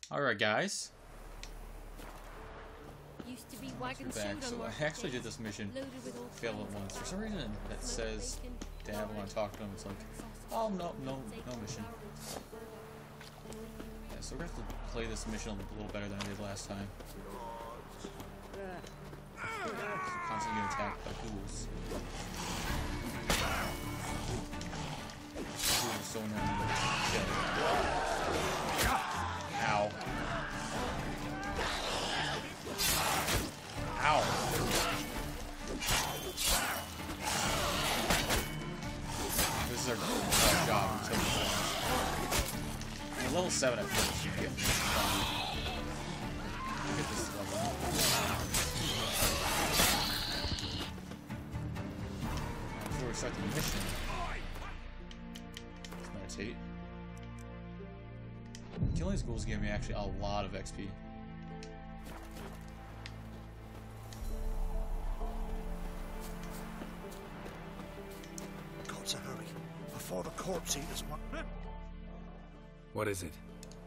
Alright, guys. Used to be We're wagon back. So I actually did this mission, failed it once. For some reason, that says, Dad, when I talk to him, it's like, oh, no mission. Yeah, so we're going to have to play this mission a little better than I did last time. Constantly getting attacked by ghouls. Ghouls are so annoying to kill. Ow. Ow. This is our job until we're level 7 at first. You get this level. Before we start the mission, let's meditate. Killing these ghouls gave me actually a lot of XP. Got to hurry before the corpse eaters want. What is it?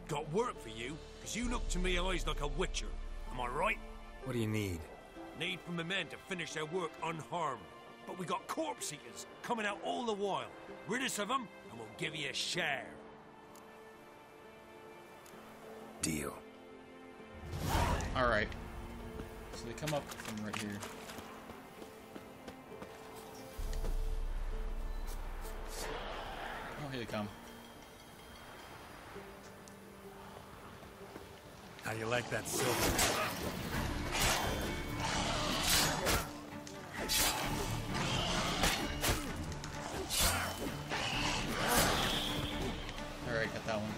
Got work for you, because you look to me eyes like a witcher. Am I right? What do you need? Need from the men to finish their work unharmed. But we got corpse eaters coming out all the while. Rid us of them, and we'll give you a share. Deal. Alright. So they come up from right here. Oh, here they come. How do you like that silver? Alright, got that one.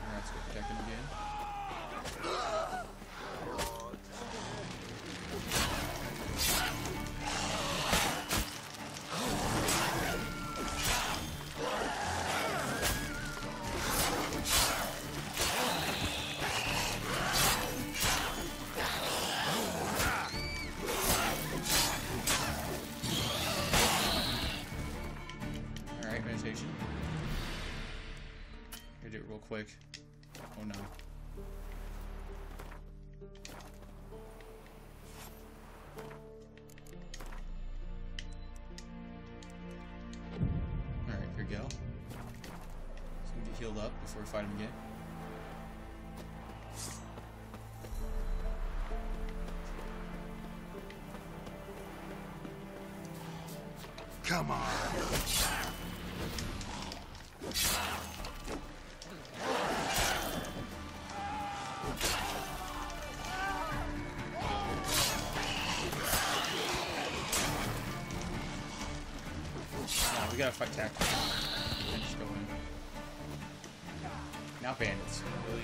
Alright, let's go protect him again. Alright, meditation. Gotta do it real quick. Oh no. Alright, here we go. So we get healed up before we fight him again. Come on. Nah, we gotta fight tactics. And just go in. Now bandits. Really?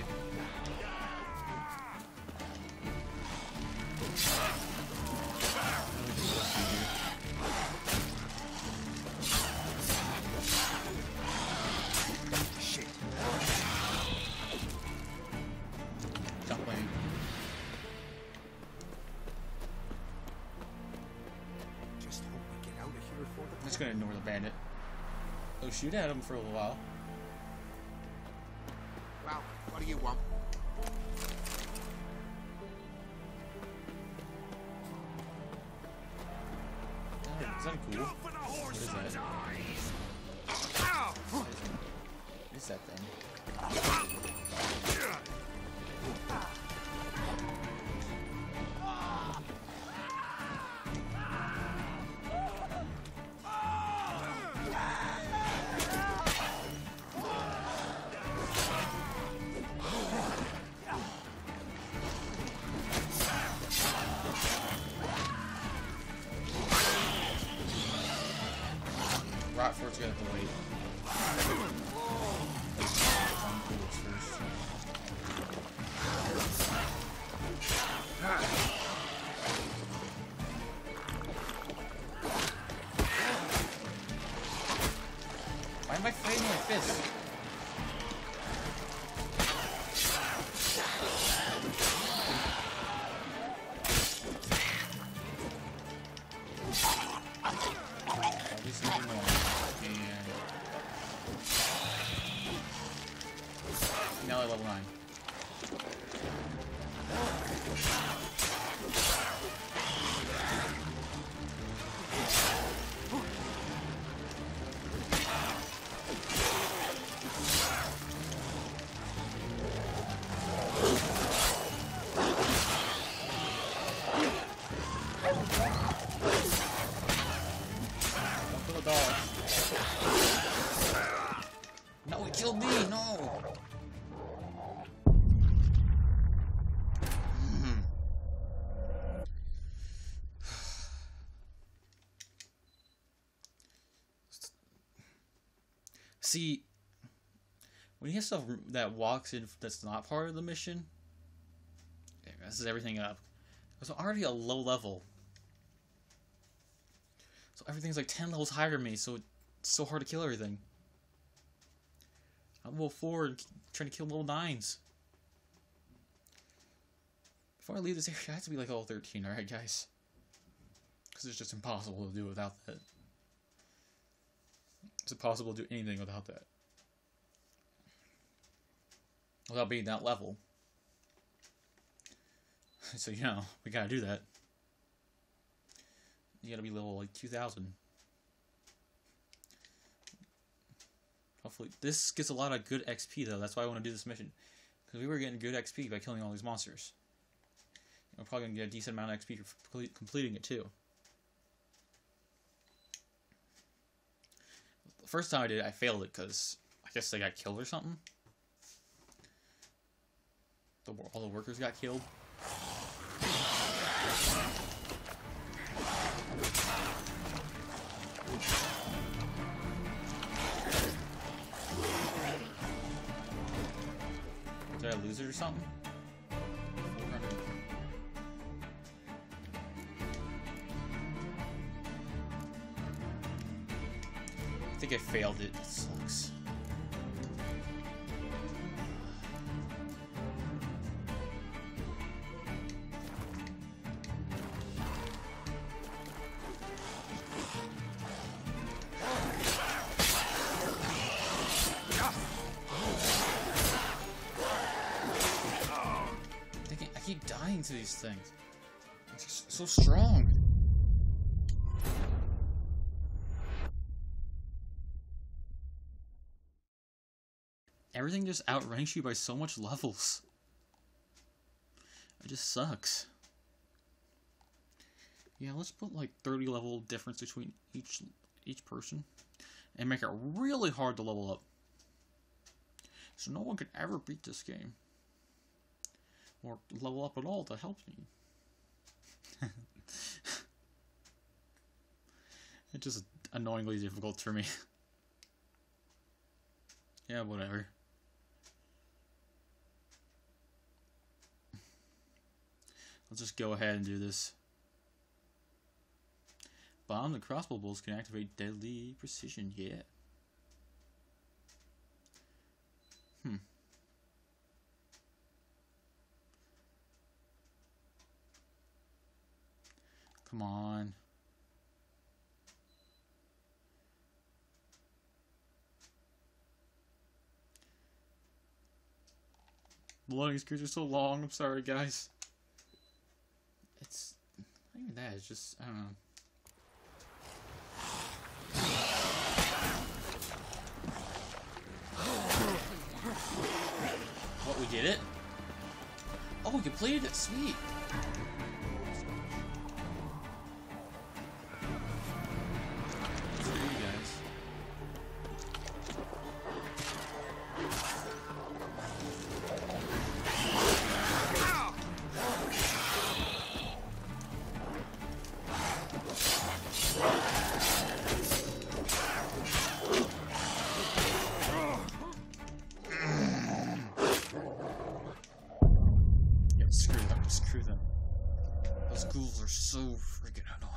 Shit. Stop playing. Just hope we get out of here before the. I'm just gonna ignore the bandit. Oh, shoot at him for a little while. Well, what do you want? Oh, is that cool? What is that? What is that thing? Rockford's gonna have to wait. Find ghouls first. Why am I fighting like this? Obviously, no. And level 9. Don't kill the dog. No, it killed me! No! See, when you have stuff that walks in that's not part of the mission, it messes everything up. It's already a low level. So everything's like 10 levels higher than me, so it's so hard to kill everything. I'm level 4 and trying to kill level 9s. Before I leave this area, I have to be like level 13, alright guys? Because it's just impossible to do without that. It's impossible to do anything without that. Without being that level. So, you know, we gotta do that. You gotta be level, like, 2000. Hopefully. This gets a lot of good XP, though. That's why I want to do this mission. Because we were getting good XP by killing all these monsters. We're probably gonna get a decent amount of XP for completing it, too. The first time I did it, I failed it because I guess they got killed or something. All the workers got killed. Did I lose it or something? 400. I think I failed it. It sucks. I keep dying to these things. It's just so strong. Everything just outranks you by so much levels. It just sucks. Yeah, let's put like 30 level difference between each person. And make it really hard to level up. So no one can ever beat this game. Or level up at all to help me. It's just annoyingly difficult for me. Yeah, whatever. Let's just go ahead and do this. Bomb and crossbow bolts can activate deadly precision, yeah. Come on. The loading screens are so long, I'm sorry guys. It's not even that, it's just, I don't know. What, we did it? Oh, we completed it, sweet. For you guys. Yep, screw them. Those ghouls are so freaking annoying.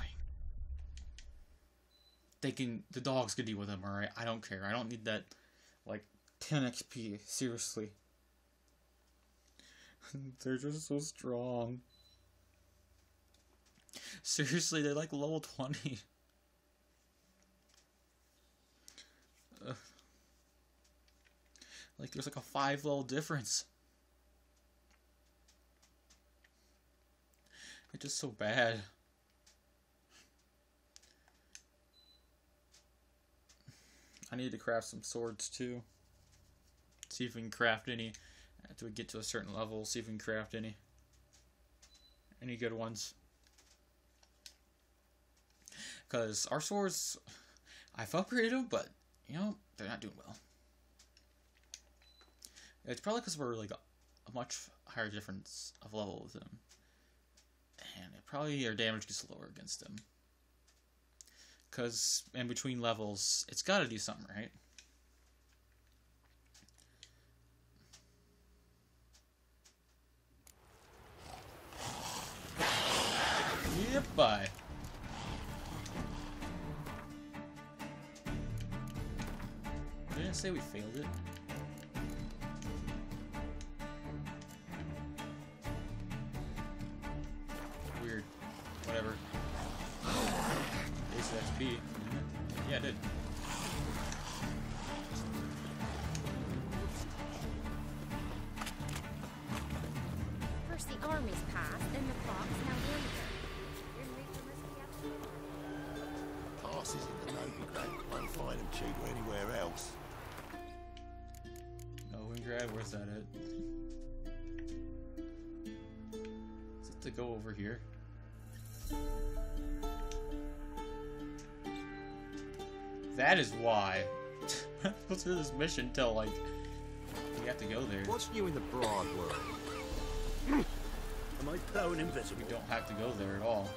The dogs can deal with them, alright? I don't care. I don't need that, like, 10 XP. Seriously. They're just so strong. Seriously, they're like level 20. Like, there's like a 5-level difference. It's just so bad. I need to craft some swords too. See if we can craft any. After we get to a certain level, see if we can craft any. Any good ones. Because our swords, I've upgraded them, but, you know, they're not doing well. It's probably because we're like a much higher difference of level with them. And probably our damage gets lower against them. Because in between levels, it's got to do something, right? Yep, bye. Didn't it say we failed it? Weird. Whatever. At least that's B. Yeah, it did. First the armies passed, then the fox, now Windsor. Passes in the Novigrad. Won't find them cheaper anywhere else. Novigrad, where's that at? Is it to go over here? That is why. Go through this mission till like we have to go there. What's new in the broad world? Am I going invisible? We don't have to go there at all.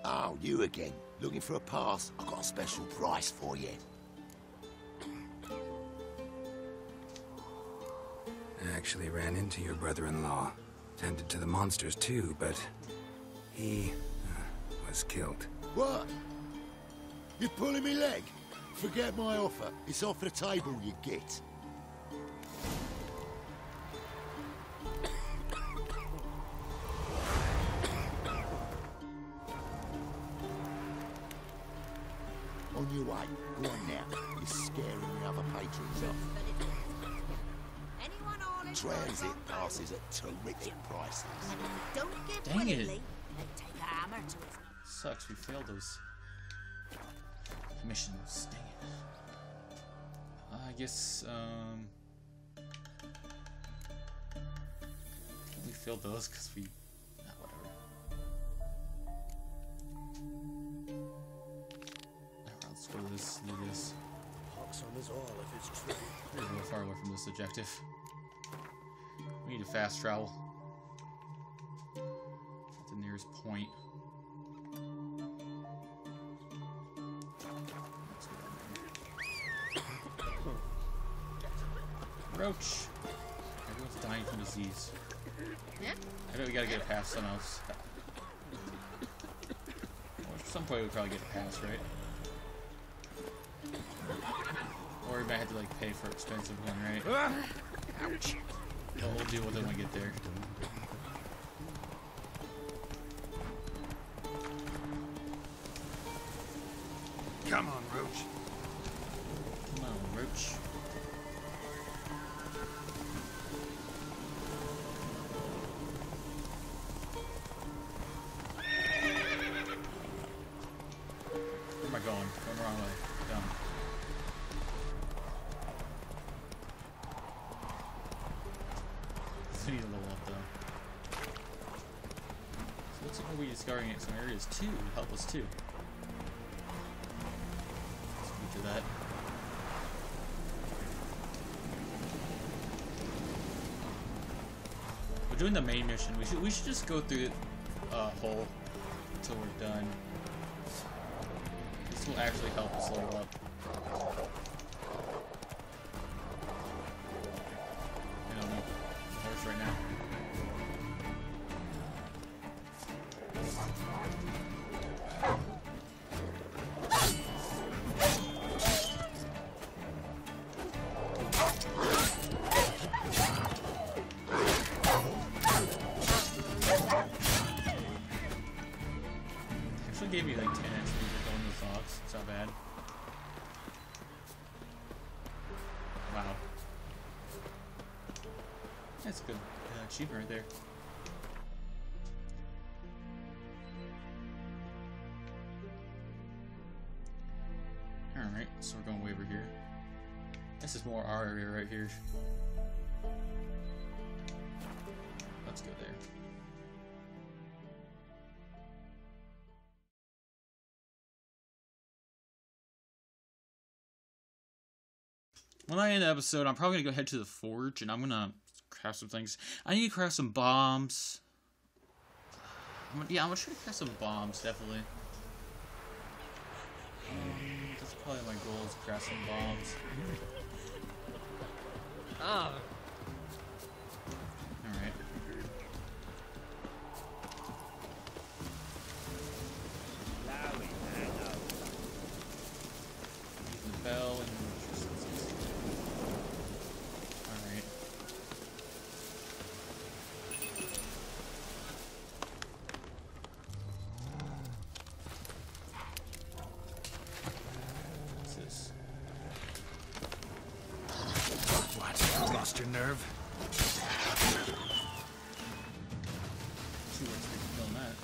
Oh, you again. Looking for a pass? I've got a special price for you. I actually ran into your brother-in-law. Tended to the monsters too, but he was killed. What? You're pulling me leg? Forget my offer. It's off the table, you git. On your way. Go on now. You're scaring the other patrons off. Anyone all in Transit passes at terrific prices. And if you don't give Dang it. willingly, then take a hammer to his... Sucks, we failed those missions. Dang it. I guess, we failed those because we... whatever. Alright, let's go to this, do this. Pox on us all if it's true. We're a little far away from this objective. We need to fast travel. At the nearest point. Roach! Everyone's dying from disease. Yeah? I bet we gotta get it past someone else. Well, at some point we probably get it past, right? Or we might have to like pay for an expensive one, right? Ouch! But we'll deal with it when we get there. Come on, Roach. Come on, Roach. Where am I going? Going the wrong way. Down. I need to level up though. So looks like we'll be discovering some areas too to help us too. Let's get to that. We're doing the main mission. We should just go through the whole until we're done. This will actually help us level up. I don't know the horse right now. Actually gave me like 10 XP for killing the fox. It's not bad. Wow. That's a good achievement right there. Alright, so we're going way over here. This is more our area right here. Let's go there. When I end the episode, I'm probably gonna go head to the forge and I'm gonna craft some things. I need to craft some bombs. I'm gonna try to craft some bombs, definitely. That's probably my goal, is to craft some bombs. Ah. Alright. Using the bell and alright. What's this? What? Lost your nerve? 2 words for killing that.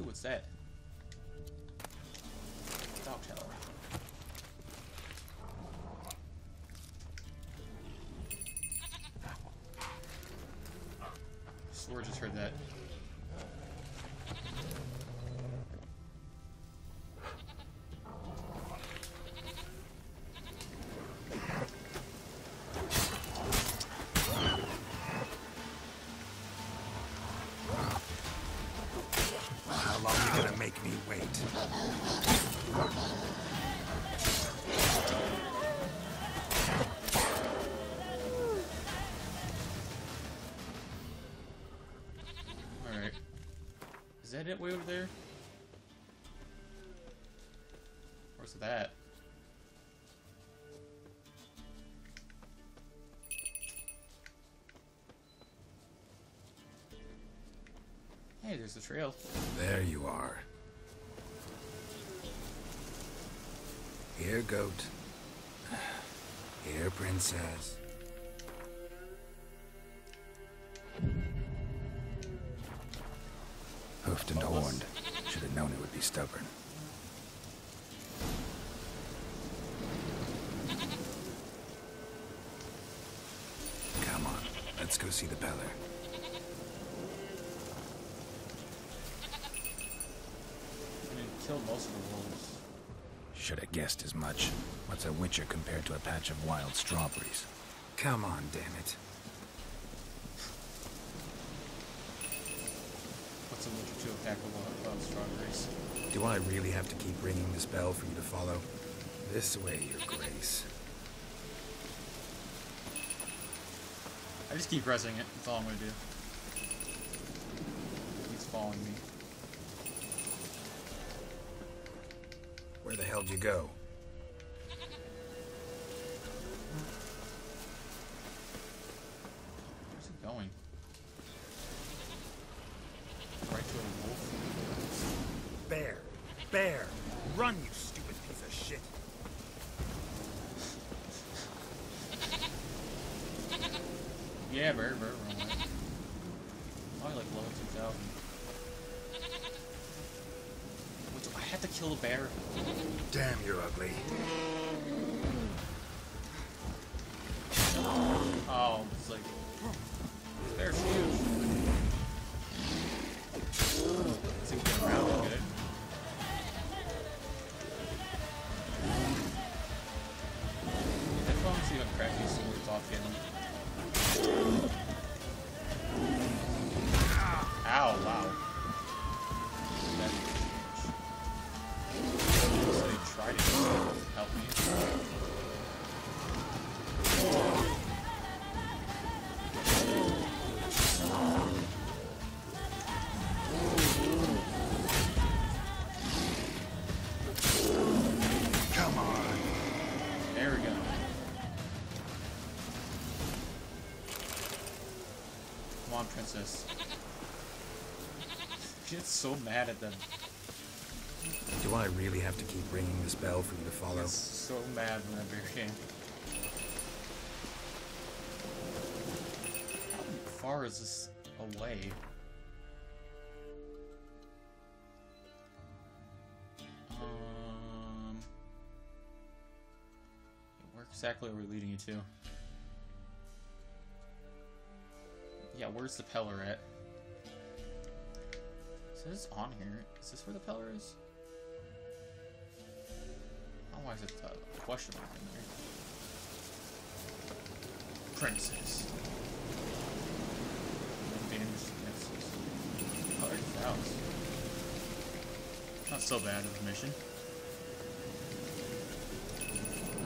Ooh, what's that? Dog tower. Sword just heard that. How long are you gonna make me wait? Alright. Is that it way over there? Where's that? Hey, there's the trail. There you are. Here, goat. Here, princess. Hoofed and horned. Should have known it would be stubborn. Come on, let's go see the Peller. I mean, killed most of the wolves. Should have guessed as much. What's a witcher compared to a patch of wild strawberries? Come on, damn it. What's a witcher to attack a wild strawberries? Do I really have to keep ringing this bell for you to follow? This way, your grace. I just keep pressing it. That's all I'm gonna do. He's following me. Where the hell did you go? Where's he going? Right to a wolf. Bear! Bear! Run, you stupid piece of shit! Yeah, bear, run away. Probably like level 2000. Wait, do I have to kill the bear? Damn, you're ugly. Oh, it's like... This bear's huge. Let's see if we can round it good. Headphones, see if I can crack these swords off him. Ow, wow. That so he tried to help me. Come on. There we go. Come on, princess. gets so mad at them. Do I really have to keep ringing this bell for you to follow? He's so mad in that very game. How far is this away? Where exactly are we leading you to? Yeah, where's the Peller at? Is this on here? Is this where the Peller is? Oh, why is it a question mark in there? Princess. Damage princess. Oh, there's the house. Not so bad of a mission.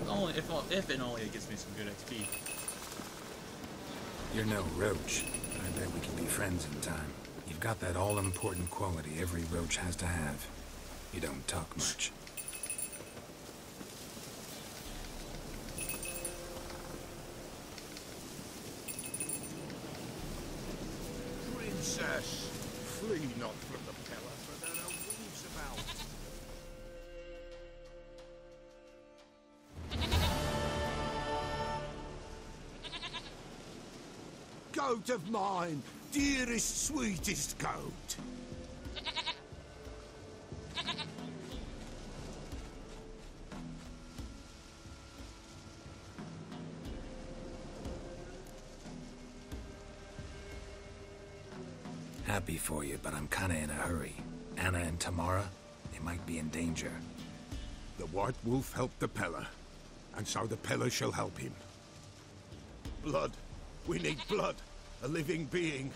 Only if and only it gives me some good XP. You're no roach. I bet we can be friends in time. You've got that all-important quality every roach has to have. You don't talk much. Princess, flee not from the Peller, for there are wolves about. Goat of mine, dearest, sweetest goat. Happy for you, but I'm kinda in a hurry. Anna and Tamara, they might be in danger. The White Wolf helped the Peller, and so the Peller shall help him. Blood. We need blood. A living being.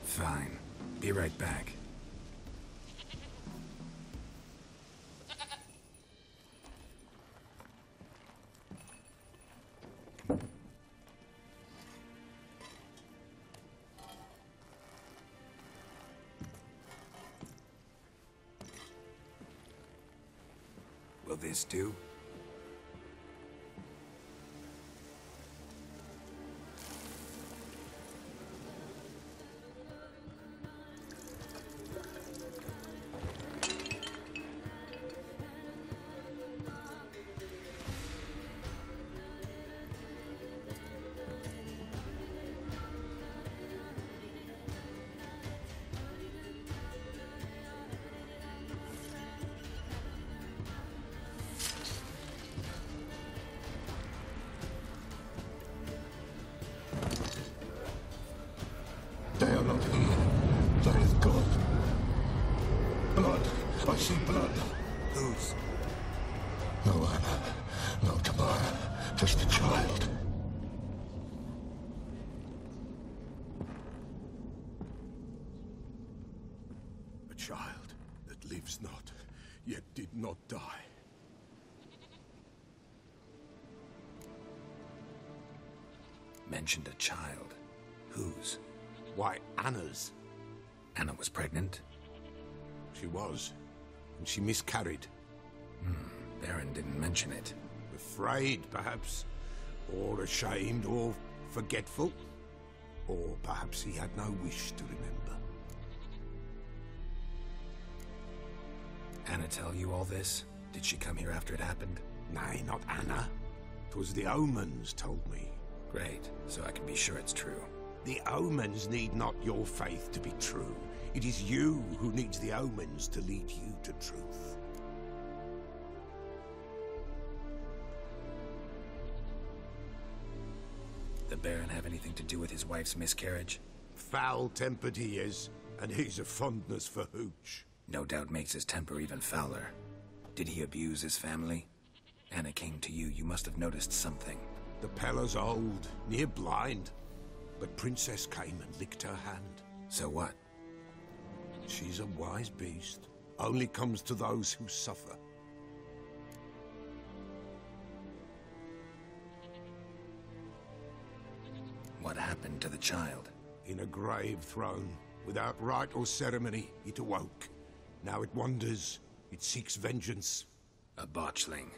Fine. Be right back. Will this do? They are not here. There is God. Blood. I see blood. Whose? No Anna. No Tamara. Just a child. A child that lives not, yet did not die. Mentioned a child. Whose? Why, Anna's. Anna was pregnant? She was. And she miscarried. Baron didn't mention it. Afraid, perhaps. Or ashamed, or forgetful. Or perhaps he had no wish to remember. Anna tell you all this? Did she come here after it happened? Nay, not Anna. 'Twas the omens told me. Great, so I can be sure it's true. The omens need not your faith to be true. It is you who needs the omens to lead you to truth. The Baron have anything to do with his wife's miscarriage? Foul-tempered he is, and he's a fondness for hooch. No doubt makes his temper even fouler. Did he abuse his family? Anna came to you, you must have noticed something. The Peller's old, near blind. But Princess came and licked her hand. So what? She's a wise beast. Only comes to those who suffer. What happened to the child? In a grave thrown, without rite or ceremony, it awoke. Now it wanders, it seeks vengeance. A botchling.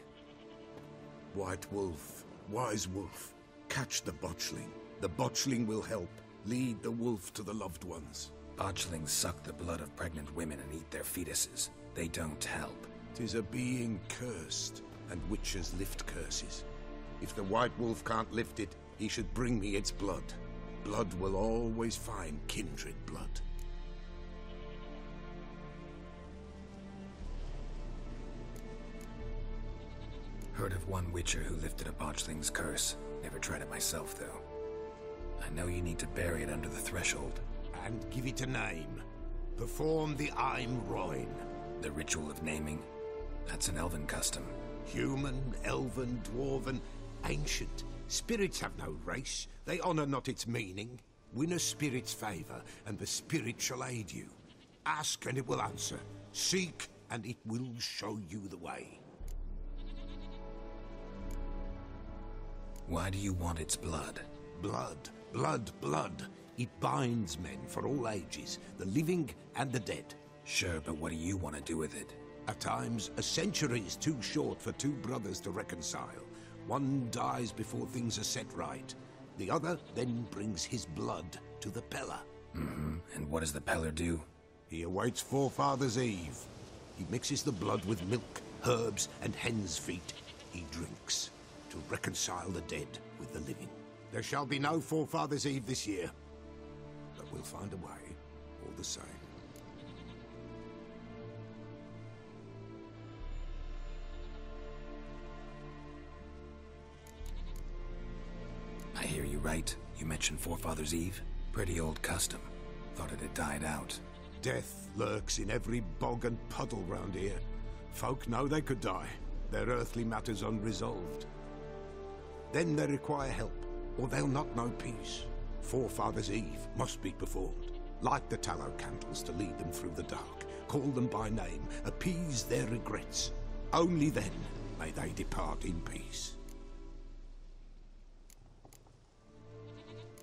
White Wolf, wise wolf, catch the botchling. The botchling will help. Lead the wolf to the loved ones. Botchlings suck the blood of pregnant women and eat their fetuses. They don't help. 'Tis a being cursed, and witches lift curses. If the White Wolf can't lift it, he should bring me its blood. Blood will always find kindred blood. Heard of one witcher who lifted a botchling's curse. Never tried it myself, though. I know you need to bury it under the threshold. And give it a name. Perform the Aim Roin. The ritual of naming? That's an elven custom. Human, elven, dwarven, ancient. Spirits have no race. They honor not its meaning. Win a spirit's favor, and the spirit shall aid you. Ask, and it will answer. Seek, and it will show you the way. Why do you want its blood? Blood, blood, blood. It binds men for all ages, the living and the dead. Sure, but what do you want to do with it? At times, a century is too short for two brothers to reconcile. One dies before things are set right. The other then brings his blood to the Peller. And what does the Peller do? He awaits Forefathers' Eve. He mixes the blood with milk, herbs, and hen's feet. He drinks to reconcile the dead with the living. There shall be no Forefathers' Eve this year, but we'll find a way all the same. I hear you right. You mentioned Forefathers' Eve? Pretty old custom. Thought it had died out. Death lurks in every bog and puddle round here. Folk know they could die, their earthly matters unresolved. Then they require help, or they'll not know peace. Forefathers' Eve must be performed. Light the tallow candles to lead them through the dark. Call them by name, appease their regrets. Only then may they depart in peace.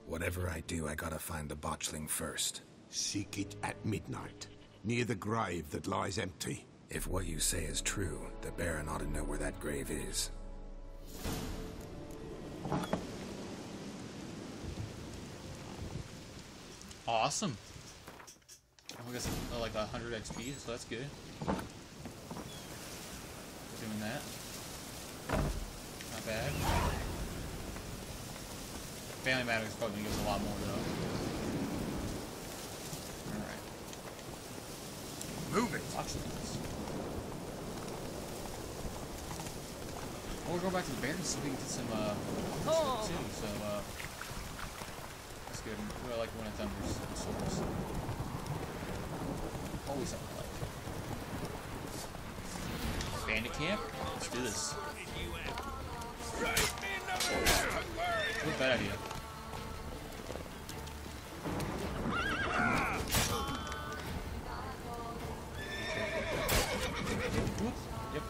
Whatever I do, I gotta find the botchling first. Seek it at midnight, near the grave that lies empty. If what you say is true, the Baron ought to know where that grave is. Awesome. I guess like 100 XP, so that's good. Doing that. Not bad. Family Matters is probably gonna give us a lot more though. Alright. Move it. Watch this. Well, we're going back to the Baron so we can get some stuff too, so that's good. I like when it thunders swords. Always something I like. Bandit camp? Let's do this. What a bad idea. Yep.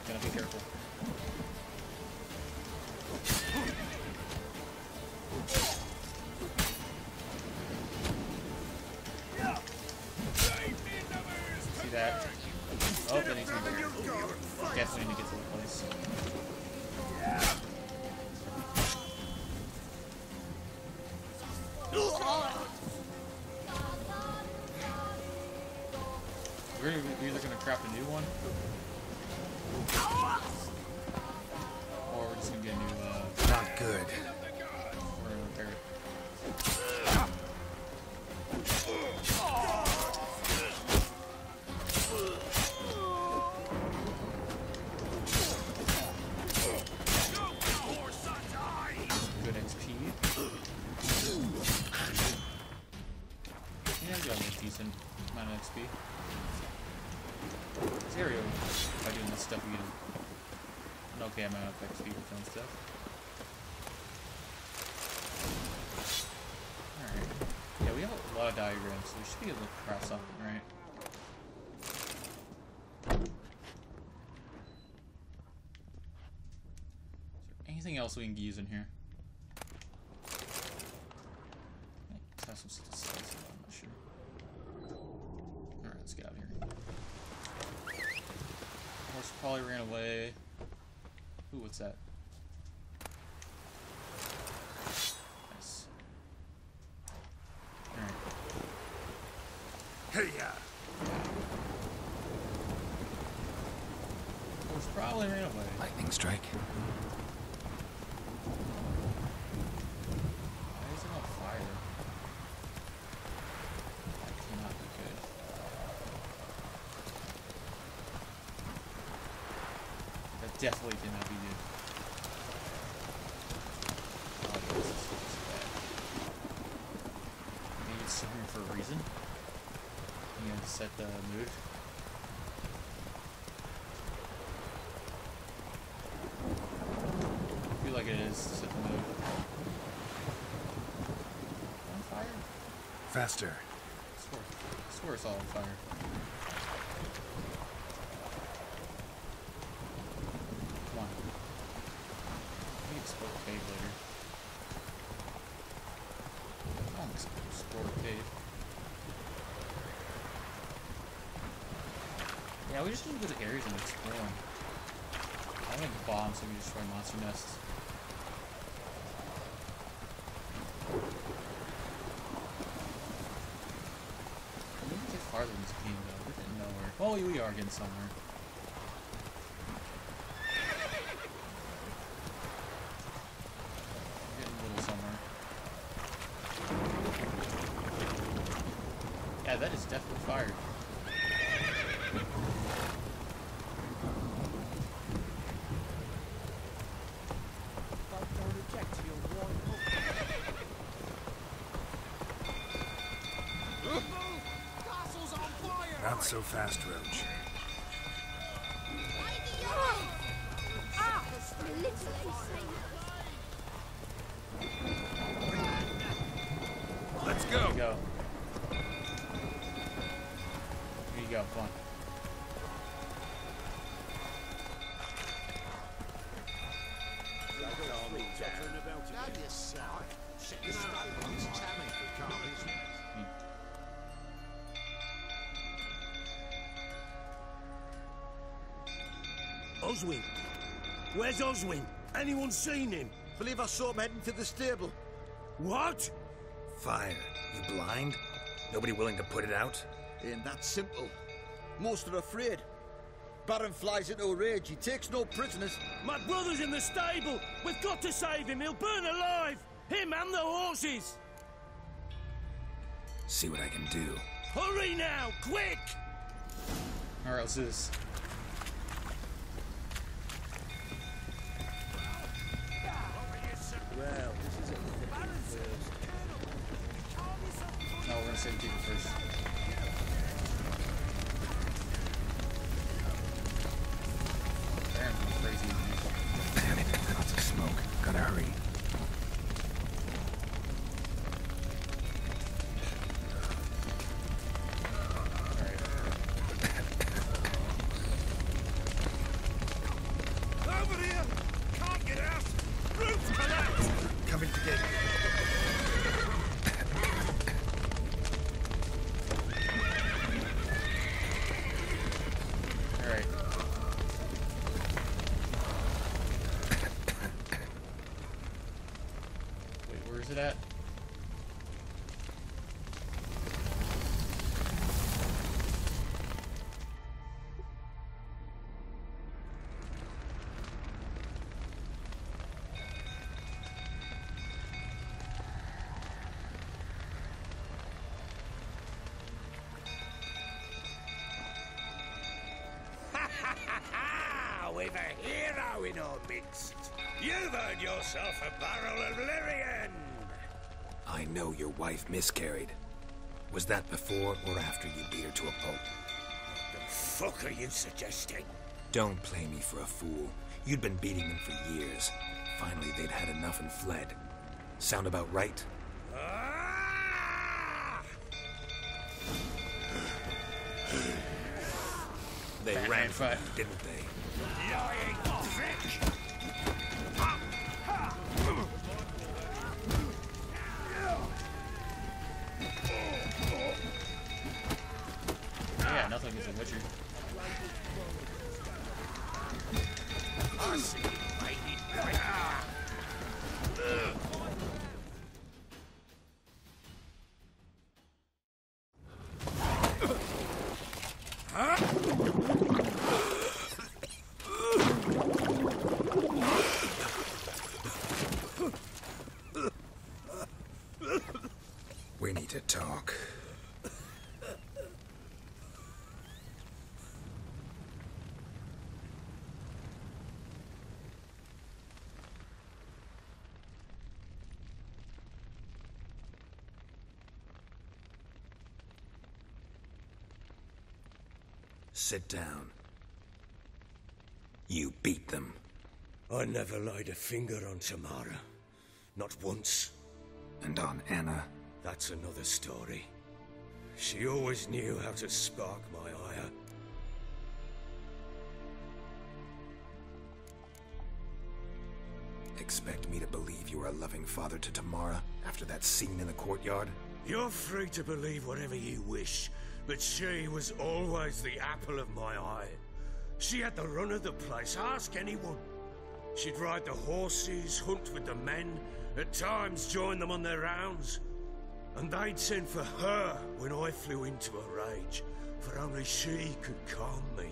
Gotta be careful. See that? Oh, that needs to be there. Definitely need to get to the place. We're either gonna craft a new one, or we're just gonna get a new, Not good. we're gonna repair it. Good XP. Yeah, we got a decent amount of XP. Stereo, by doing this stuff, we get an okay amount of XP with and stuff. Alright. Yeah, we have a lot of diagrams, so we should be able to craft something, right? Is there anything else we can use in here? Let's have some stuff, I'm not sure. Alright, let's get out of here. Probably ran away. Ooh, what's that? Nice. Alright. Hey, Horse probably ran away. Lightning strike. Why is it on fire? That cannot be good. That definitely cannot be good. Oh, this is bad. Maybe it's simmering for a reason. You know, to set the mood. I feel like it is to set the mood. On fire? Faster. I swear it's all on fire. Come on. We can explore the cave later. I want to explore the cave. Yeah, we just need to go to areas and explore them. I don't make bombs so we can destroy monster nests. We need to get farther in this game though. We're getting nowhere. Well, we are getting somewhere. We're getting a little somewhere. Yeah, that is definitely fire. Not so fast, Roach. let's There go. you go. Here you go, come on. Oswin. Where's Oswin? Anyone seen him? Believe I saw him heading to the stable. What? Fire. You blind? Nobody willing to put it out? Ain't that simple. Most are afraid. Baron flies into a rage. He takes no prisoners. My brother's in the stable. We've got to save him. He'll burn alive. Him and the horses. See what I can do. Hurry now, quick! Alright, let's do this. Well, this is it. No, we're gonna save the people first. Baron's going crazy. Damn it. Lots of smoke. Gotta hurry. Over here! Can't get out! Roof collapsed! Coming to get you. Alright. Wait, where is it at? We've a hero in our midst. You've earned yourself a barrel of Lyrian. I know your wife miscarried. Was that before or after you beat her to a pulp? The fuck are you suggesting? Don't play me for a fool. You'd been beating them for years. Finally, they'd had enough and fled. Sound about right? Ah! They Batman ran from fight. you, didn't they? Lying prick! Yeah, nothing against a Witcher. see you, lady. We need to talk. Sit down. You beat them. I never laid a finger on Tamara. Not once. And on Anna? That's another story. She always knew how to spark my ire. Expect me to believe you were a loving father to Tamara after that scene in the courtyard? You're free to believe whatever you wish, but she was always the apple of my eye. She had the run of the place, ask anyone. She'd ride the horses, hunt with the men, at times join them on their rounds. And they'd send for her when I flew into a rage, for only she could calm me.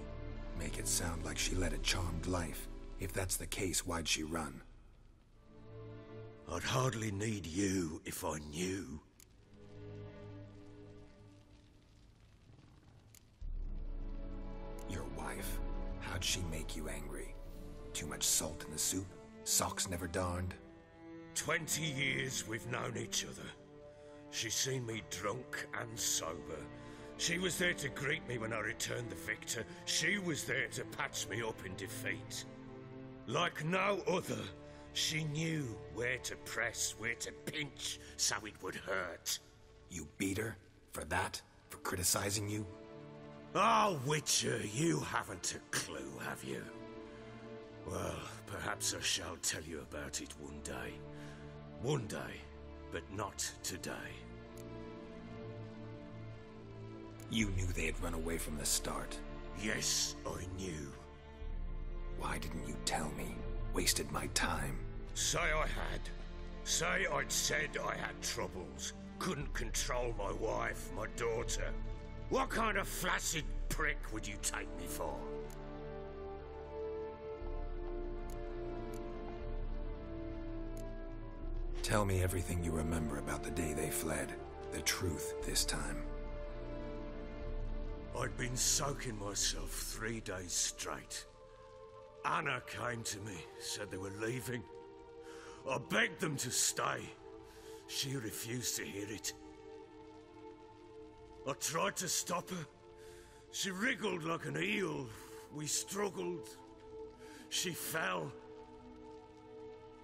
Make it sound like she led a charmed life. If that's the case, why'd she run? I'd hardly need you if I knew. Your wife, how'd she make you angry? Too much salt in the soup? Socks never darned? 20 years we've known each other. She's seen me drunk and sober. She was there to greet me when I returned the victor. She was there to patch me up in defeat. Like no other, she knew where to press, where to pinch, so it would hurt. You beat her? For that? For criticizing you? Oh, Witcher, you haven't a clue, have you? Well, perhaps I shall tell you about it one day. One day, but not today. You knew they had run away from the start. Yes, I knew. Why didn't you tell me? Wasted my time. Say I had. Say I'd said I had troubles. Couldn't control my wife, my daughter. What kind of flaccid prick would you take me for? Tell me everything you remember about the day they fled. The truth this time. I'd been soaking myself 3 days straight. Anna came to me, said they were leaving. I begged them to stay. She refused to hear it. I tried to stop her. She wriggled like an eel. We struggled. She fell.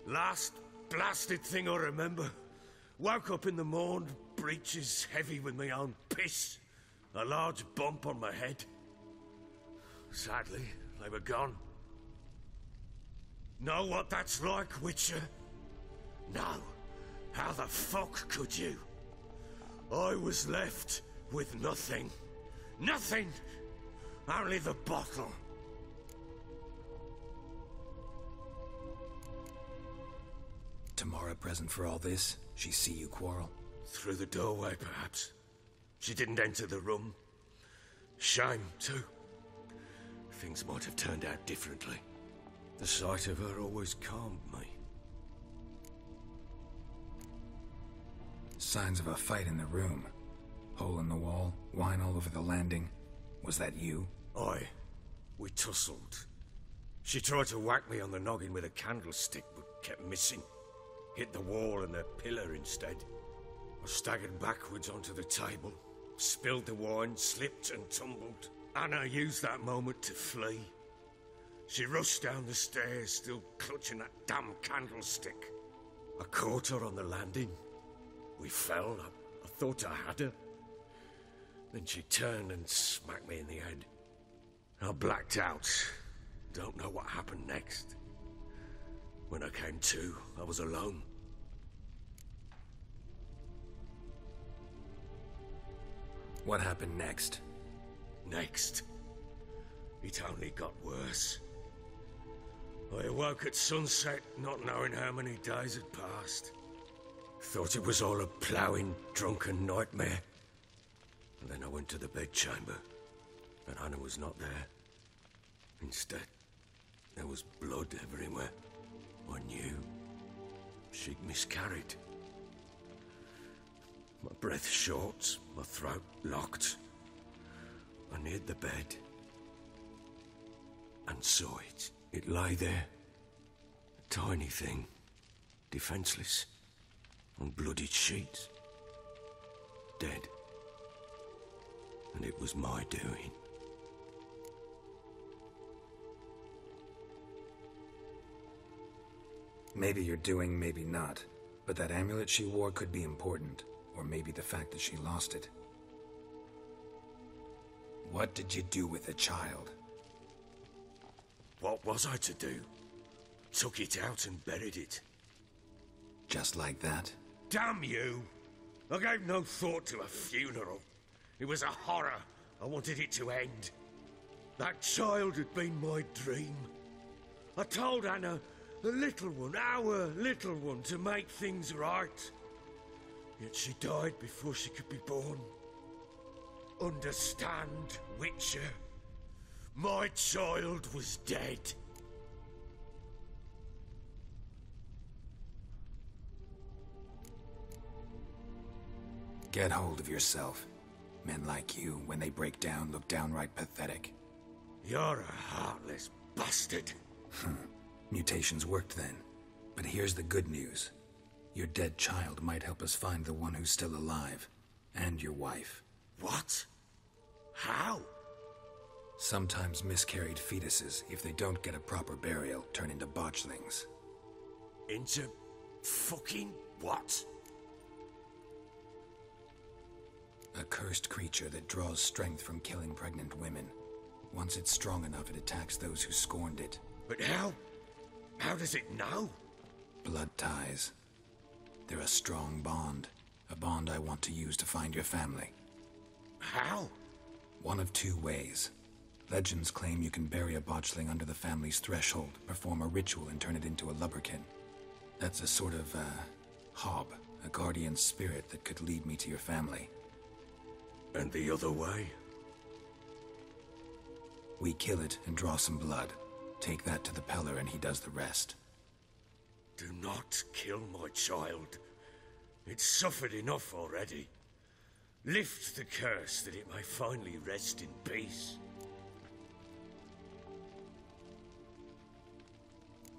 Last blasted thing I remember. Woke up in the morn, breeches heavy with my own piss. A large bump on my head. Sadly, they were gone. Know what that's like, Witcher? No. How the fuck could you? I was left with nothing. Nothing! Only the bottle. Tamara present for all this? She see you quarrel? Through the doorway, perhaps. She didn't enter the room. Shame, too. Things might have turned out differently. The sight of her always calmed me. Signs of a fight in the room. Hole in the wall, wine all over the landing. Was that you? Aye. We tussled. She tried to whack me on the noggin with a candlestick, but kept missing. Hit the wall and the pillar instead. I staggered backwards onto the table, spilled the wine, slipped and tumbled. Anna used that moment to flee. She rushed down the stairs, still clutching that damn candlestick. I caught her on the landing. We fell. I thought I had her. Then she turned and smacked me in the head. I blacked out. Don't know what happened next. When I came to, I was alone. What happened next? Next, it only got worse. I awoke at sunset, not knowing how many days had passed. Thought it was all a ploughing, drunken nightmare. And then I went to the bedchamber, and Anna was not there. Instead, there was blood everywhere. I knew she'd miscarried. My breath short, my throat locked. I neared the bed and saw it. It lay there, a tiny thing, defenseless, on bloodied sheets, dead. And it was my doing. Maybe you're doing, maybe not. But that amulet she wore could be important. Or maybe the fact that she lost it. What did you do with the child? What was I to do? Took it out and buried it. Just like that? Damn you! I gave no thought to a funeral. It was a horror. I wanted it to end. That child had been my dream. I told Anna, the little one, our little one, to make things right. Yet she died before she could be born. Understand, Witcher? My child was dead. Get hold of yourself. Men like you, when they break down, look downright pathetic. You're a heartless bastard. Mutations worked then. But here's the good news. Your dead child might help us find the one who's still alive. And your wife. What? How? Sometimes miscarried fetuses, if they don't get a proper burial, turn into botchlings. Into fucking what? A cursed creature that draws strength from killing pregnant women. Once it's strong enough, it attacks those who scorned it. But how? How does it know? Blood ties. They're a strong bond. A bond I want to use to find your family. How? One of two ways. Legends claim you can bury a botchling under the family's threshold, perform a ritual, and turn it into a lubberkin. That's a sort of, hob, a guardian spirit that could lead me to your family. And the other way? We kill it and draw some blood. Take that to the Peller and he does the rest. Do not kill my child. It's suffered enough already. Lift the curse that it may finally rest in peace.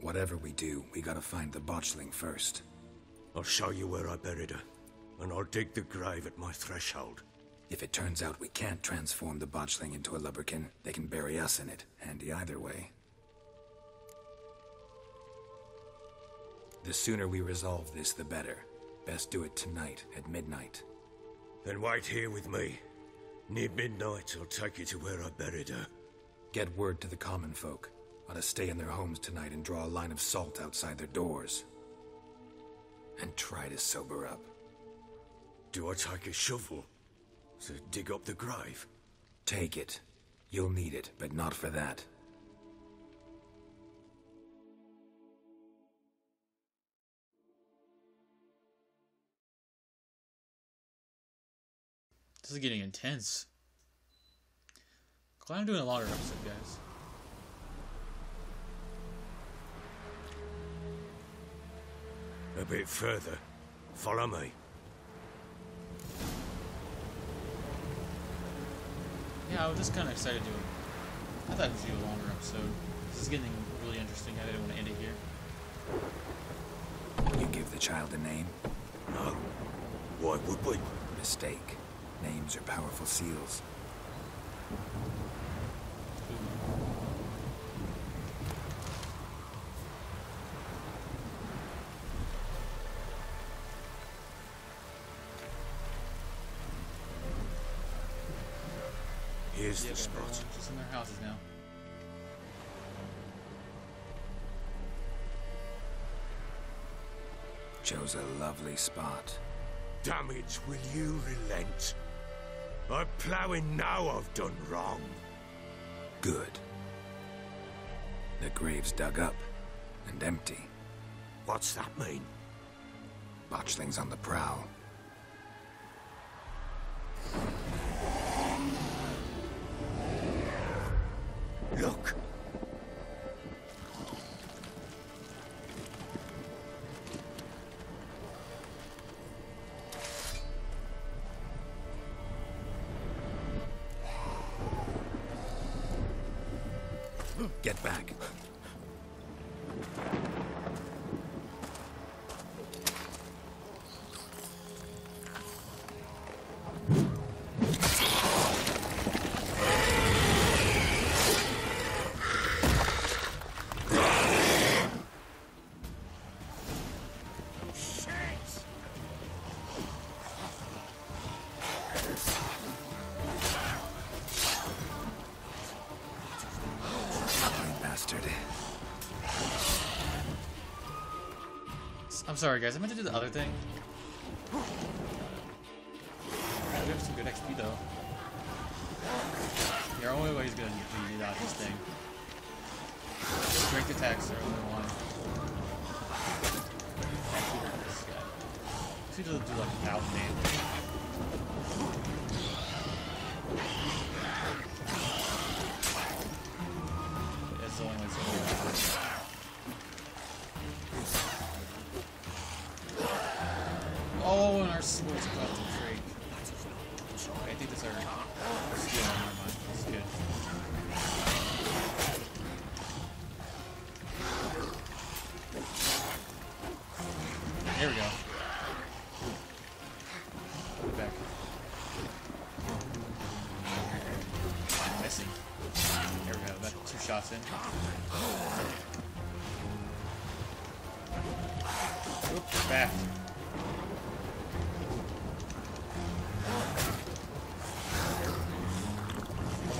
Whatever we do, we gotta find the botchling first. I'll show you where I buried her, and I'll dig the grave at my threshold. If it turns out we can't transform the botchling into a lubberkin, they can bury us in it. Handy either way. The sooner we resolve this, the better. Best do it tonight, at midnight. Then wait here with me. Near midnight, I'll take you to where I buried her. Get word to the common folk. Ought to stay in their homes tonight and draw a line of salt outside their doors. And try to sober up. Do I take a shovel to dig up the grave? Take it. You'll need it, but not for that. This is getting intense. Glad I'm doing a longer episode, guys. A bit further. Follow me. Yeah, I was just kind of excited to do it. I thought it was going to be a longer episode. This is getting really interesting. I didn't want to end it here. You give the child a name? No. Why would we? Mistake. Names are powerful seals. Here's Yeah, the spot. everyone's just in their houses now. Chose a lovely spot. Damn it, will you relent? I'm ploughing now I've done wrong. Good. The grave's dug up. and empty. What's that mean? Botchlings on the prowl. Look! Get back. Bastard. I'm sorry, guys. I meant to do the other thing. We have some good XP, though. Your only way is gonna be to dodge this thing. Strength attacks are only one. Actually, this guy. He doesn't do like 1,000 damage. That's the only way it's gonna be. Oh, and our swords about to break. Okay, I think that's our skill on my mind. That's good. There we go. Put it back. I'm missing. There we go. That's 2 shots in. Oop, back.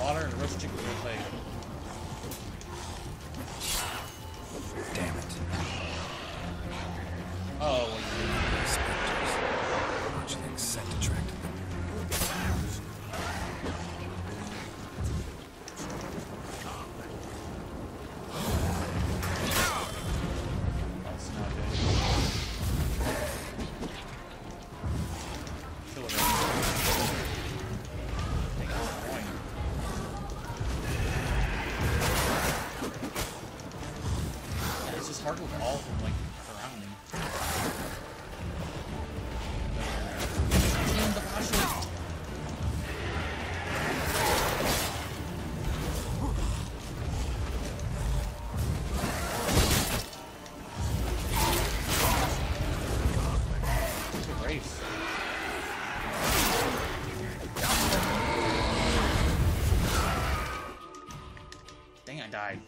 Water and roast chicken will play. Damn it. Oh, what are you doing? Spectres. Botchlings set to track them. That's not good. Kill it right. Take out the point. It's just hard with all of them, like, around me. Team the Botchlings! Good race. Dang, I died.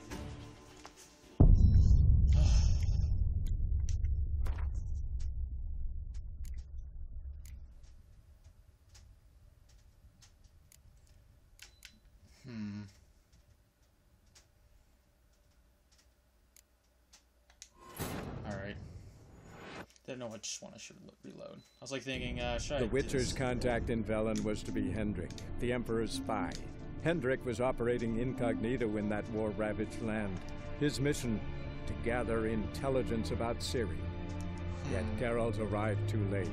Alright. Didn't know which one I should reload. I was like thinking, should I The do Witcher's this? contact in Velen was to be Hendrik, the Emperor's spy. Hendrik was operating incognito in that war-ravaged land. His mission, to gather intelligence about Ciri. Yet Geralt arrived too late.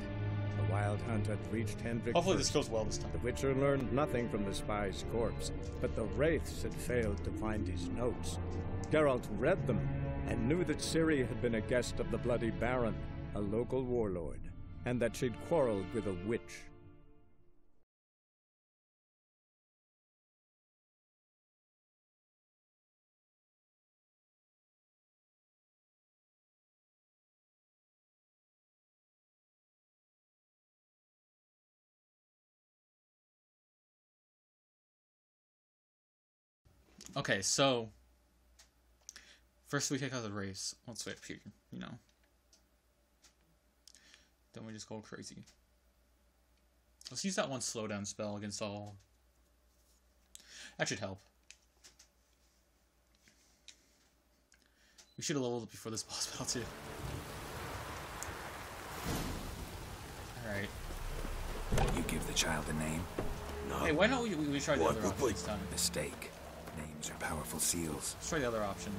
The Wild Hunt had reached Hendrik Hopefully first. this goes well this time. The Witcher learned nothing from the spy's corpse, but the Wraiths had failed to find his notes. Geralt read them and knew that Ciri had been a guest of the Bloody Baron, a local warlord, and that she'd quarreled with a witch. Okay, so first we kick out the race. Let's wait up here, you know. Then we just go crazy. Let's use that one slowdown spell against all. That should help. We should have leveled up before this boss battle too. Alright. You give the child a name? No. Hey, why don't we try the What other would option we- this time? Mistake. Names are powerful seals. Let's try the other option.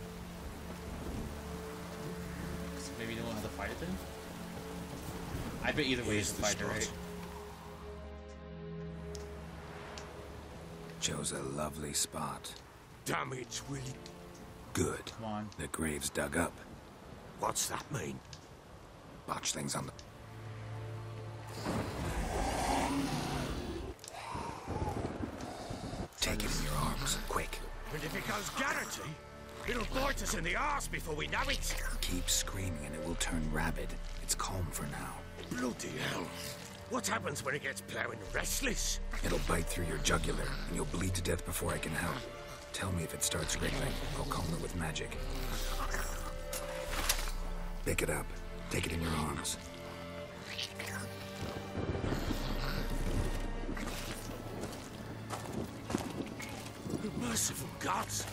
fight it then? I bet either way is the fight it, right? Chose a lovely spot. Damn it, Willie. Good. Come on. The grave's dug up. What's that mean? Botchling's on the... Take it in your arms, quick. And if it goes Garrity, it'll bite us in the arse before we know it. Keep screaming and it will turn rabid. It's calm for now. Bloody hell. What happens when it gets plowing restless? It'll bite through your jugular, and you'll bleed to death before I can help. Tell me if it starts wriggling. I'll calm it with magic. Pick it up. Take it in your arms. Merciful gods!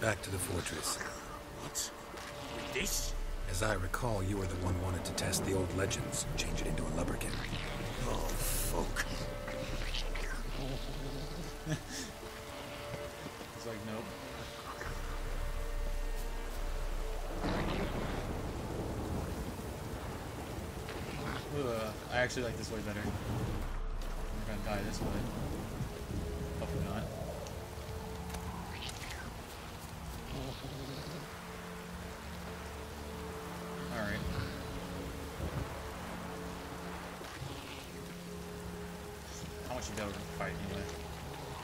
Back to the fortress. What? With this? As I recall, you were the one wanted to test the old legends, change it into a lubberkin. Oh, fuck. It's like, nope. I actually like this way better. We're gonna die this way. Hopefully not. Alright. How much you got to fight anyway?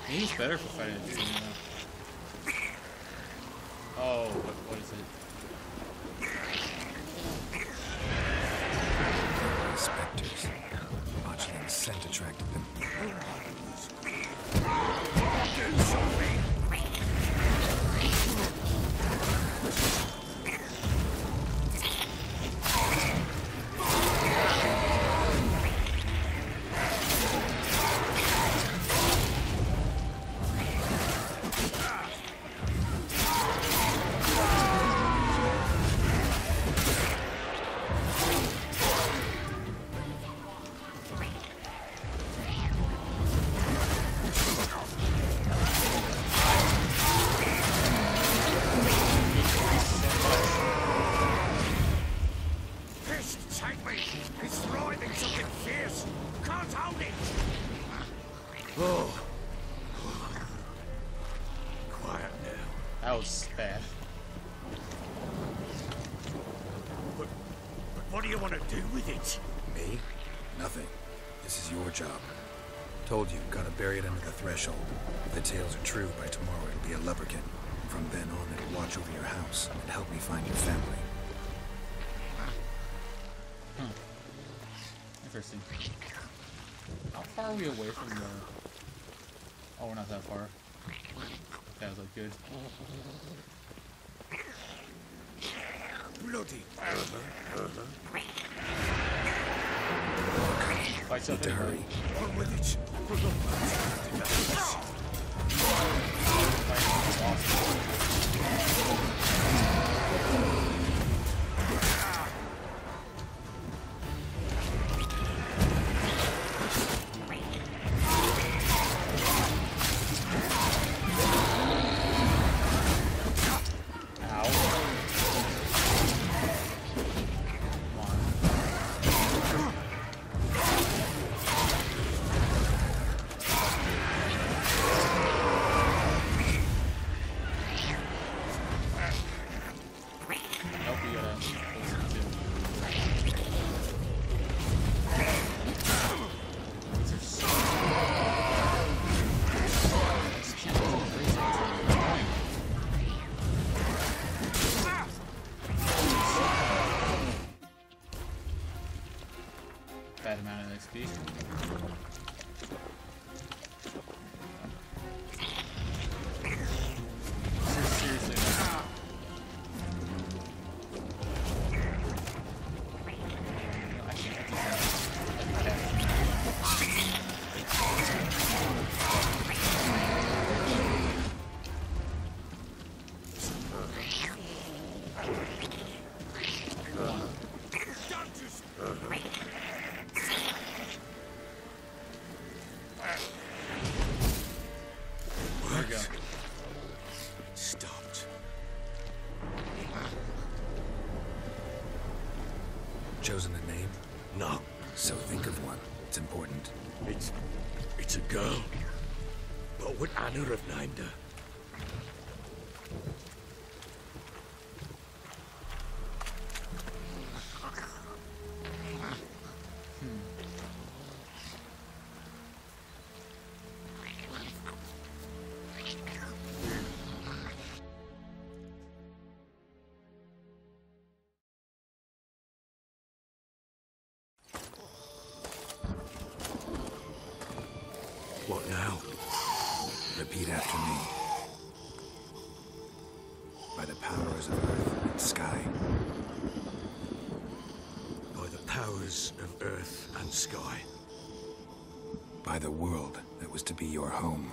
Maybe it's better for fighting a dude, you know? Oh, what is it? Spectres. Botchling's scent attracted them. That was bad. But what do you want to do with it? Me? Nothing. This is your job. Told you, gotta bury it under the threshold. If the tales are true, by tomorrow it'll be a lubberkin. From then on, it'll watch over your house and help me find your family. Interesting. How far are we away from the... Oh, we're not that far. That was like good. Bloody Fight Need to hurry. on with it. Bad amount of XP. Seriously, no. I can't do we go. Stopped. Chosen a name? No, So think of one. It's important. it's a girl. What would Anna have named her? What now? Repeat after me. By the powers of earth and sky. By the powers of earth and sky. By the world that was to be your home.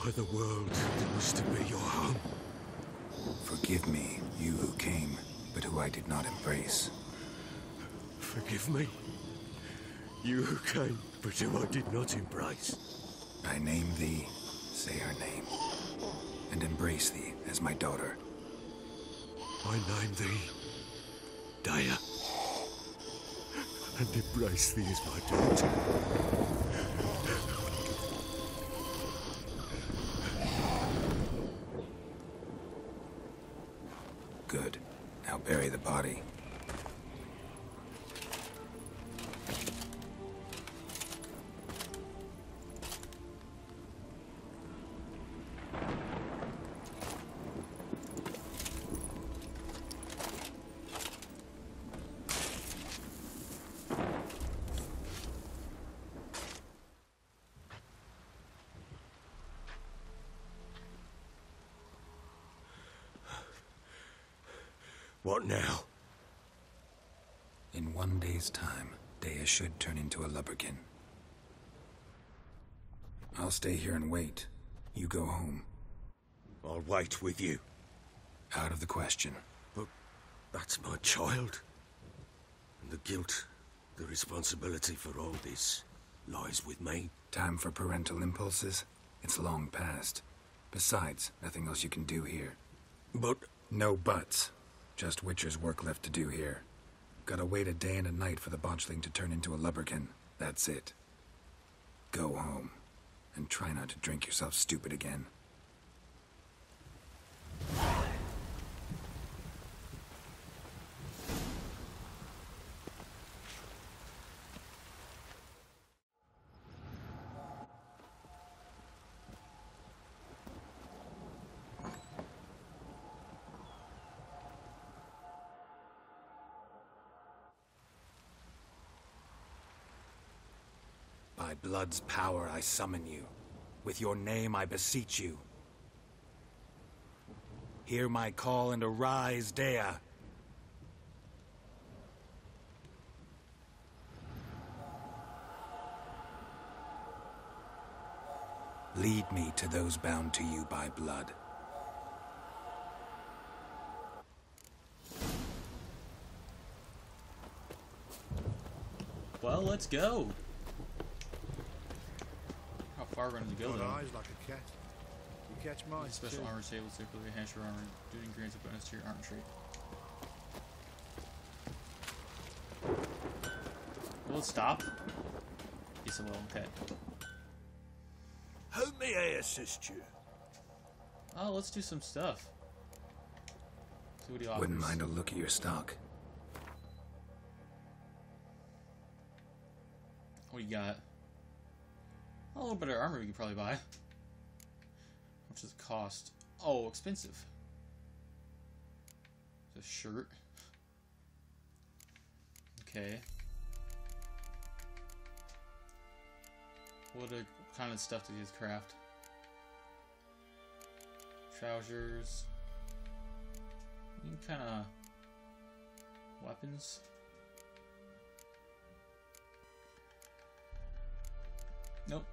By the world that was to be your home. Forgive me, you who came, but who I did not embrace. Forgive me. You who came, but who I did not embrace. I name thee, say her name, and embrace thee as my daughter. I name thee Dea, and embrace thee as my daughter. Good. Now bury the body. What now? In 1 day's time, Dea should turn into a lubberkin. I'll stay here and wait. You go home. I'll wait with you. Out of the question. But that's my child. And the guilt, the responsibility for all this lies with me. Time for parental impulses? It's long past. Besides, nothing else you can do here. But No buts. Just Witcher's work left to do here. Gotta wait a day and a night for the botchling to turn into a lubberkin. That's it. Go home. And try not to drink yourself stupid again. By blood's power I summon you. With your name I beseech you. Hear my call and arise, Dea. Lead me to those bound to you by blood. Well, let's go. How far are we going to go, Got though? eyes like a cat. You catch mice, Special too. armor table typically enhance your armor. Doing grants a bonus to your armor trait. Will it stop? Yes, it will. Okay. how may I assist you? Oh, let's do some stuff. See what he offers. Wouldn't mind a look at your stock. What do you got? A little bit of armor we could probably buy. How much does it cost? Oh, expensive. It's a shirt. Okay. What kind of stuff do these craft? Trousers. Any kind of weapons? Nope.